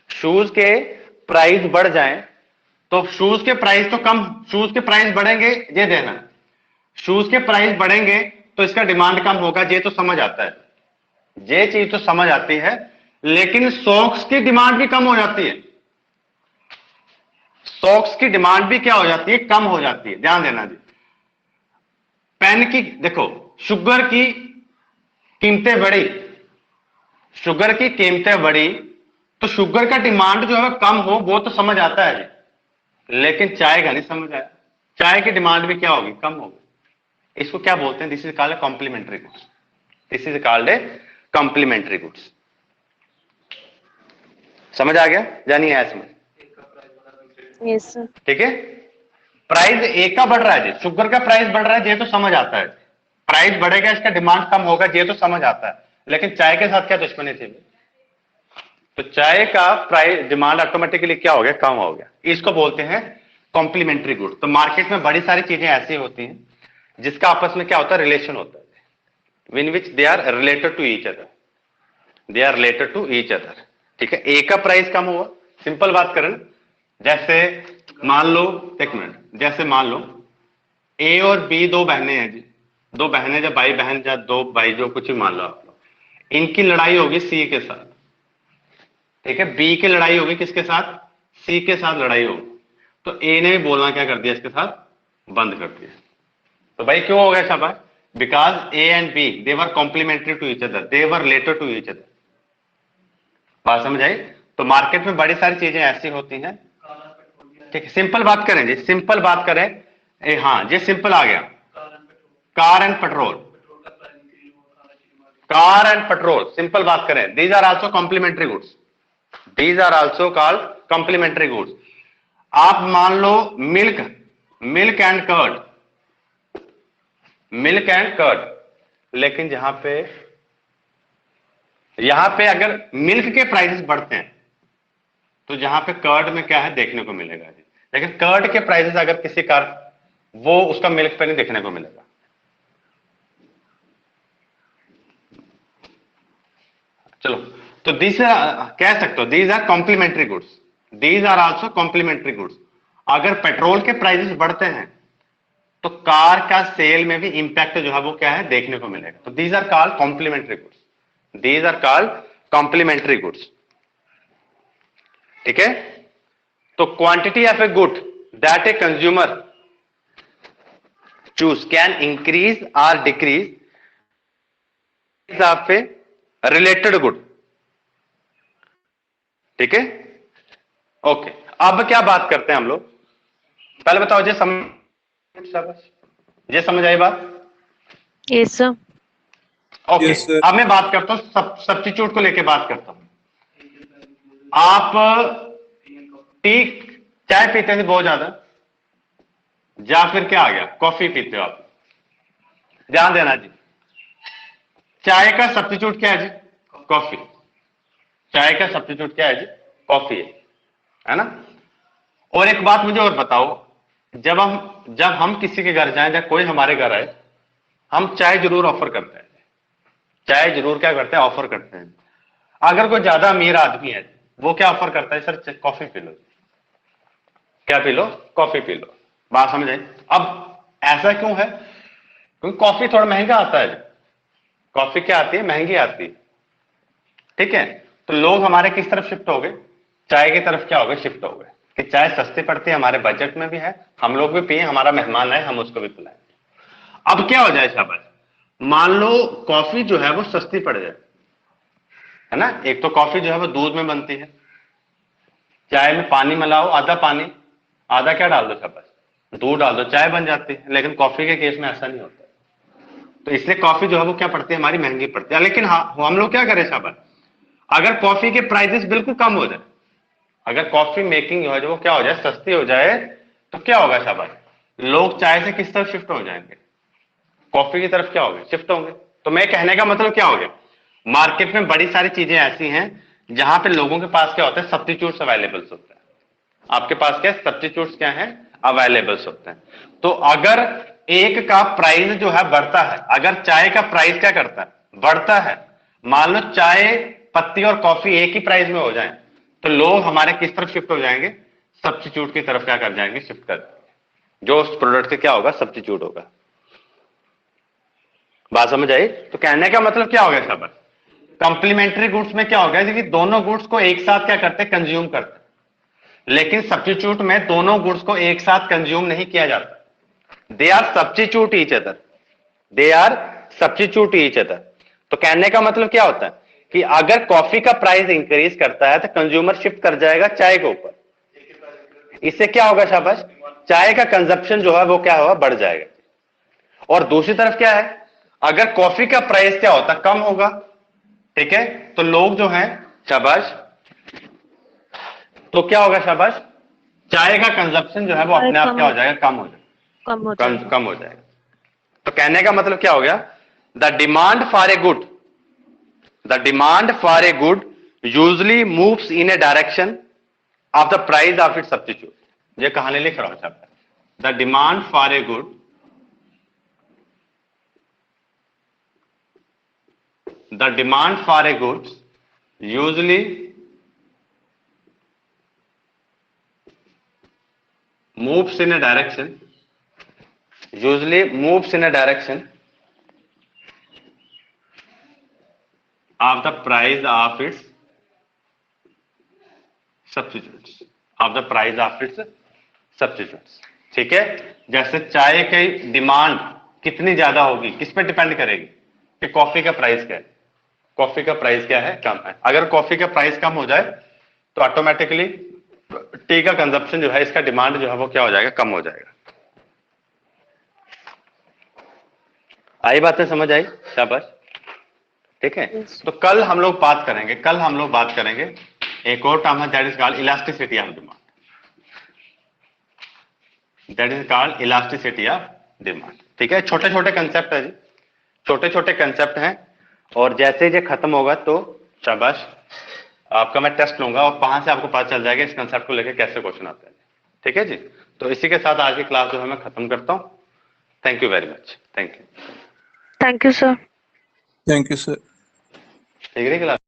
शूज के प्राइस बढ़ जाएं तो शूज के प्राइस तो कम, शूज के प्राइस बढ़ेंगे, ये देना, शूज के प्राइस बढ़ेंगे तो इसका डिमांड कम होगा, ये तो समझ आता है, ये चीज तो समझ आती है, लेकिन सॉक्स की डिमांड भी कम हो जाती है, सॉक्स की डिमांड भी क्या हो जाती है, कम हो जाती है, ध्यान देना जी। पेन की देखो, शुगर की कीमतें बढ़ी, शुगर की कीमतें बढ़ी तो शुगर का डिमांड जो है कम हो वो तो समझ आता है, लेकिन चाय का नहीं समझ आया, चाय की डिमांड भी क्या होगी, कम होगी। इसको क्या बोलते हैं, this is called complementary goods, this is called a complementary goods. समझ आ गया, जानिए है इसमें, यस सर। ठीक है। प्राइस एक का बढ़ रहा है जी, शुगर का प्राइस बढ़ रहा है, ये तो समझ आता है, प्राइस बढ़ेगा इसका डिमांड कम होगा, ये तो समझ आता है, लेकिन चाय के साथ क्या दुश्मनी थी, तो चाय का प्राइस डिमांड ऑटोमेटिकली क्या हो गया, कम हो गया, इसको बोलते हैं कॉम्प्लीमेंट्री गुड। तो मार्केट में बड़ी सारी चीजें ऐसी होती हैं जिसका आपस में क्या होता है, रिलेशन होता है, in which they are related to each other, they are related to each other, ठीक है। ए का प्राइस कम हुआ, सिंपल बात करें, जैसे मान लो, एक मिनट, जैसे मान लो ए और बी दो बहनें हैं जी, दो बहनें, जब भाई बहन या दो भाई, जो कुछ भी मान लो आप लोग, इनकी लड़ाई होगी सी के साथ, ठीक है, बी की लड़ाई होगी किसके साथ, सी के साथ लड़ाई होगी, तो ए ने भी बोलना क्या कर दिया, इसके साथ बंद कर दिया। तो भाई क्यों हो गया शाबाश, because A and B they were complementary to each other, they were related to each other. बात समझ आई। तो मार्केट में बड़ी सारी चीजें ऐसी होती हैं, ठीक है, सिंपल बात करें जी, सिंपल बात करें। हाँ जी, सिंपल आ गया। Car and petrol, car and petrol, simple बात करें, these are also complementary goods, these are also called complementary goods. आप मान लो milk, milk and curd, milk and curd, लेकिन यहां पे अगर मिल्क के प्राइसेस बढ़ते हैं तो जहां पे कर्ड में क्या है देखने को मिलेगा जी, लेकिन कर्ड के प्राइसेस अगर किसी कार वो उसका मिल्क पे नहीं देखने को मिलेगा। चलो, तो दीज कह सकते हो these are complementary goods, these are also complementary goods. अगर पेट्रोल के प्राइसेस बढ़ते हैं तो कार का सेल में भी इंपैक्ट जो है वो क्या है देखने को मिलेगा। तो these are called complementary goods, these are called complementary goods. ठीक है, तो quantity of a good that a consumer choose can increase और decrease of a related good. ठीक है, ओके, अब क्या बात करते हैं हम लोग, पहले बताओ जी ये समझ आई बात? Yes sir. Okay, Yes, sir. अब मैं बात करता हूं सब्स्टिट्यूट को लेके बात करता हूं। आप टी चाय पीते थे बहुत ज्यादा, या फिर क्या आ गया कॉफी पीते हो आप? ध्यान देना जी, चाय का सब्स्टिट्यूट क्या है जी? कॉफी। चाय का सब्स्टिट्यूट क्या है जी? कॉफी है ना। और एक बात मुझे और बताओ, जब हम किसी के घर जाएं या कोई हमारे घर आए, हम चाय जरूर ऑफर करते हैं, चाय जरूर क्या करते हैं ऑफर करते हैं। अगर कोई ज्यादा अमीर आदमी है वो क्या ऑफर करता है? Sir coffee P low. क्या P low? Coffee P low. बात समझ आई? अब ऐसा क्यों है? क्योंकि कॉफी थोड़ा महंगा आता है, कॉफी क्या आती है? महंगी आती है। ठीक है, तो लोग हमारे किस तरफ शिफ्ट हो गए? चाय की तरफ क्या हो गए? शिफ्ट हो गए कि चाय सस्ती पड़ती है, हमारे बजट में भी है, हम लोग भी पिए, हमारा मेहमान आए हम उसको भी पिलाएं। अब क्या हो जाए शाबाश, मान लो कॉफी जो है वो सस्ती पड़ जाए, है ना। एक तो कॉफी जो है वो दूध में बनती है, चाय में पानी मिलाओ, आधा पानी आधा क्या डाल दो शाबाश, दूध डाल दो, चाय बन जाती है। लेकिन कॉफी के केस में ऐसा नहीं होता, तो इसलिए कॉफी जो है वो क्या पड़ती है? हमारी महंगी पड़ती है। लेकिन हाँ, हम लोग क्या करें शाबाश, अगर कॉफी के प्राइसेस बिल्कुल कम हो जाए, अगर कॉफी मेकिंग जो है वो क्या हो जाए? सस्ती हो जाए, तो क्या होगा शाबाश, लोग चाय से किस तरफ शिफ्ट हो जाएंगे? कॉफी की तरफ क्या होंगे? शिफ्ट होंगे। तो मैं कहने का मतलब क्या हो गया, मार्केट में बड़ी सारी चीजें ऐसी हैं जहां पे लोगों के पास क्या होता है? सब्स्टिट्यूट्स अवेलेबल्स होते हैं। आपके पास क्या सब्स्टिट्यूट्स क्या है? अवेलेबल्स होते हैं। तो अगर एक का प्राइस जो है बढ़ता है, अगर चाय का प्राइस क्या करता है? बढ़ता है। मान लो चाय पत्ती और कॉफी एक ही प्राइस में हो जाए, तो लोग हमारे किस तरफ शिफ्ट हो जाएंगे? सब्स्टिट्यूट की तरफ क्या कर जाएंगे? शिफ्ट कर जाएंगे, जो उस प्रोडक्ट से क्या होगा? सब्स्टिट्यूट होगा। बात समझ आई? तो कहने का मतलब क्या हो गया शाबाश, कंप्लीमेंट्री गुड्स में क्या हो गया कि दोनों गुड्स को एक साथ क्या करते हैं? कंज्यूम करते हैं। लेकिन सब्स्टिट्यूट में दोनों गुड्स को एक साथ कंज्यूम नहीं किया जाता, they are substitute each other, they are substitute each other. तो कहने का मतलब क्या होता है कि अगर कॉफी का प्राइस इंक्रीज करता है तो कंज्यूमर शिफ्ट कर जाएगा चाय के ऊपर, इससे क्या होगा शाबाश? चाय का कंजप्शन जो है वो क्या होगा? बढ़ जाएगा। और दूसरी तरफ क्या है, अगर कॉफी का प्राइस क्या होता? कम होगा। ठीक है, तो लोग जो हैं शाबाश, तो क्या होगा शाबाश? चाय का कंजप्शन जो है वो अपने आप क्या हो जाएगा? कम हो जाएगा, कम हो जाएगा। तो कहने का मतलब क्या हो गया, the demand for a good, the demand for a good usually moves in A direction of the price of it substitute. ये कहानी लिख रहा हूं शाबाश, the demand for a good, the demand for a goods usually moves in a direction, usually moves in a direction of the price of its substitutes, of the price of its substitutes। ठीक है, जैसे चाय की demand कितनी ज्यादा होगी, किस पे डिपेंड करेगी कि कॉफी का प्राइस क्या है? कॉफी का प्राइस क्या है? कम है। अगर कॉफी का प्राइस कम हो जाए तो ऑटोमेटिकली टी का कंजप्शन जो है, इसका डिमांड जो है वो क्या हो जाएगा, कम हो जाएगा। आई बातें समझ आई? शाबाश। ठीक है, तो कल हम लोग बात करेंगे एक और टर्म है, that is called elasticity of demand. That is called elasticity of demand. ठीक है, छोटे छोटे कंसेप्ट है जी, छोटे छोटे कंसेप्ट हैं, और जैसे ये खत्म होगा तो शाबाश, आपका मैं टेस्ट लूंगा और वहां से आपको पता चल जाएगा इस कंसेप्ट को लेकर कैसे क्वेश्चन आते हैं। ठीक है जी, तो इसी के साथ आज की क्लास जो है मैं खत्म करता हूं। Thank you very much. Thank you. Thank you sir. Thank you sir. ठीक है क्लास।